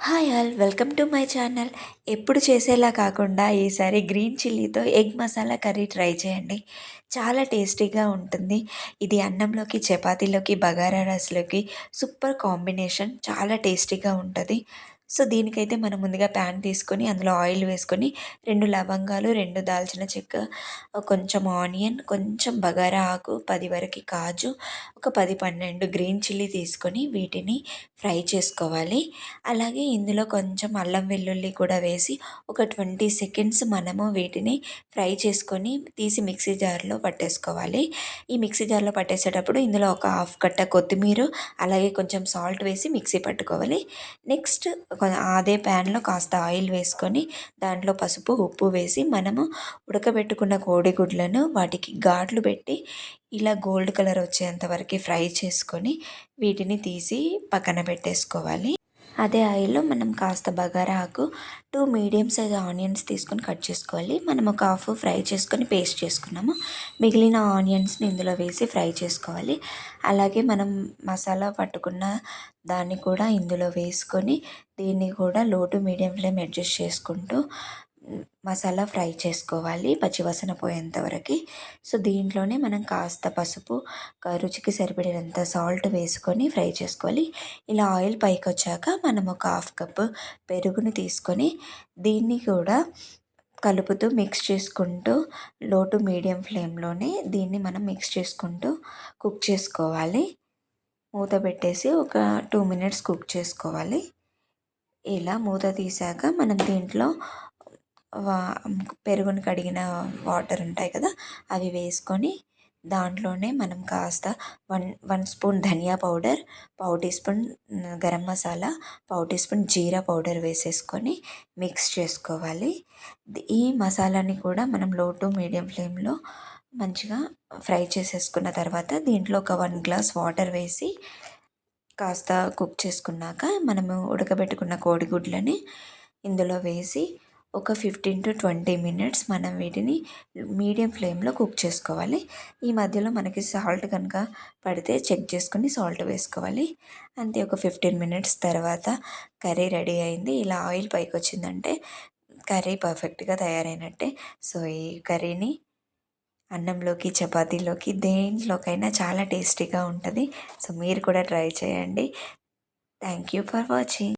Hi all, welcome to my channel. ఎప్పుడు చేసేలా కాకుండా ఈసారి గ్రీన్ చిల్లీతో ఎగ్ మసాలా కర్రీ ట్రై చేయండి. చాలా టేస్టీగా ఉంటుంది. ఇది అన్నంలోకి, చపాతీలోకి, బగారా రైస్‌లోకి సూపర్ కాంబినేషన్. చాలా టేస్టీగా ఉంటది. సో, దీనికైతే మనం ముందుగా ప్యాన్ తీసుకొని అందులో ఆయిల్ వేసుకొని 2 లవంగాలు, 2 దాల్చిన చెక్క, కొంచెం ఆనియన్, కొంచెం బగారా ఆకు, 10 వరకి కాజు, ఒక 10, 12 గ్రీన్ చిల్లీ తీసుకొని వీటిని ఫ్రై చేసుకోవాలి. అలాగే ఇందులో కొంచెం అల్లం వెల్లుల్లి కూడా వేసి ఒక 20 సెకండ్స్ మనము వీటిని ఫ్రై చేసుకొని తీసి మిక్సీ జార్లో పట్టేసుకోవాలి. ఈ మిక్సీ జార్లో పట్టేసేటప్పుడు ఇందులో ఒక హాఫ్ కట్ట కొత్తిమీర, అలాగే కొంచెం సాల్ట్ వేసి మిక్సీ పట్టుకోవాలి. నెక్స్ట్ అదే ప్యాన్లో కాస్త ఆయిల్ వేసుకొని దాంట్లో పసుపు, ఉప్పు వేసి మనము ఉడకబెట్టుకున్న కోడిగుడ్లను వాటికి ఘాట్లు పెట్టి ఇలా గోల్డ్ కలర్ వచ్చేంత వరకు ఫ్రై చేసుకొని వీటిని తీసి పక్కన పెట్టేసుకోవాలి. అదే ఆయిల్‌లో మనం కాస్త బగారా ఆకు, 2 మీడియం సైజ్ ఆనియన్స్ తీసుకొని కట్ చేసుకోవాలి. మనం ఒక హాఫ్ ఫ్రై చేసుకొని పేస్ట్ చేసుకున్నాము. మిగిలిన ఆనియన్స్‌ని ఇందులో వేసి ఫ్రై చేసుకోవాలి. అలాగే మనం మసాలా పట్టుకున్న దాన్ని కూడా ఇందులో వేసుకొని దీన్ని కూడా లో టు మీడియం ఫ్లేమ్ అడ్జస్ట్ చేసుకుంటూ మసాలా ఫ్రై చేసుకోవాలి పచ్చివాసన పోయేంత వరకు. సో, దీంట్లోనే మనం కాస్త పసుపు, రుచికి సరిపడినంత సాల్ట్ వేసుకొని ఫ్రై చేసుకోవాలి. ఇలా ఆయిల్ పైకొచ్చాక మనం ఒక హాఫ్ కప్పు పెరుగుని తీసుకొని దీన్ని కూడా కలుపుతూ మిక్స్ చేసుకుంటూ లో టు మీడియం ఫ్లేమ్‌లోనే దీన్ని మనం మిక్స్ చేసుకుంటూ కుక్ చేసుకోవాలి. మూత పెట్టేసి ఒక 2 మినిట్స్ కుక్ చేసుకోవాలి. ఇలా మూత తీసాక మనం దీంట్లో వా పెరుగుని కడిగిన వాటర్ ఉంటాయి కదా, అవి వేసుకొని దాంట్లోనే మనం కాస్త 1 స్పూన్ ధనియా పౌడర్, పావు టీ స్పూన్ గరం మసాలా, పావు టీ స్పూన్ జీరా పౌడర్ వేసేసుకొని మిక్స్ చేసుకోవాలి. ఈ మసాలాని కూడా మనం లో టు మీడియం ఫ్లేమ్లో మంచిగా ఫ్రై చేసేసుకున్న తర్వాత దీంట్లో ఒక 1 గ్లాస్ వాటర్ వేసి కాస్త కుక్ చేసుకున్నాక మనము ఉడకబెట్టుకున్న కోడిగుడ్లని ఇందులో వేసి ఒక 15-20 మినిట్స్ మనం వీటిని మీడియం ఫ్లేమ్లో కుక్ చేసుకోవాలి. ఈ మధ్యలో మనకి సాల్ట్ కనుక పడితే చెక్ చేసుకొని సాల్ట్ వేసుకోవాలి. అంతే, ఒక 15 మినిట్స్ తర్వాత కర్రీ రెడీ అయింది. ఇలా ఆయిల్ పైకి వచ్చిందంటే కర్రీ పర్ఫెక్ట్గా తయారైనట్టే. సో, ఈ కర్రీని అన్నంలోకి, చపాతీలోకి, దేంట్లోకైనా చాలా టేస్టీగా ఉంటుంది. సో, మీరు కూడా ట్రై చేయండి. Thank you for watching.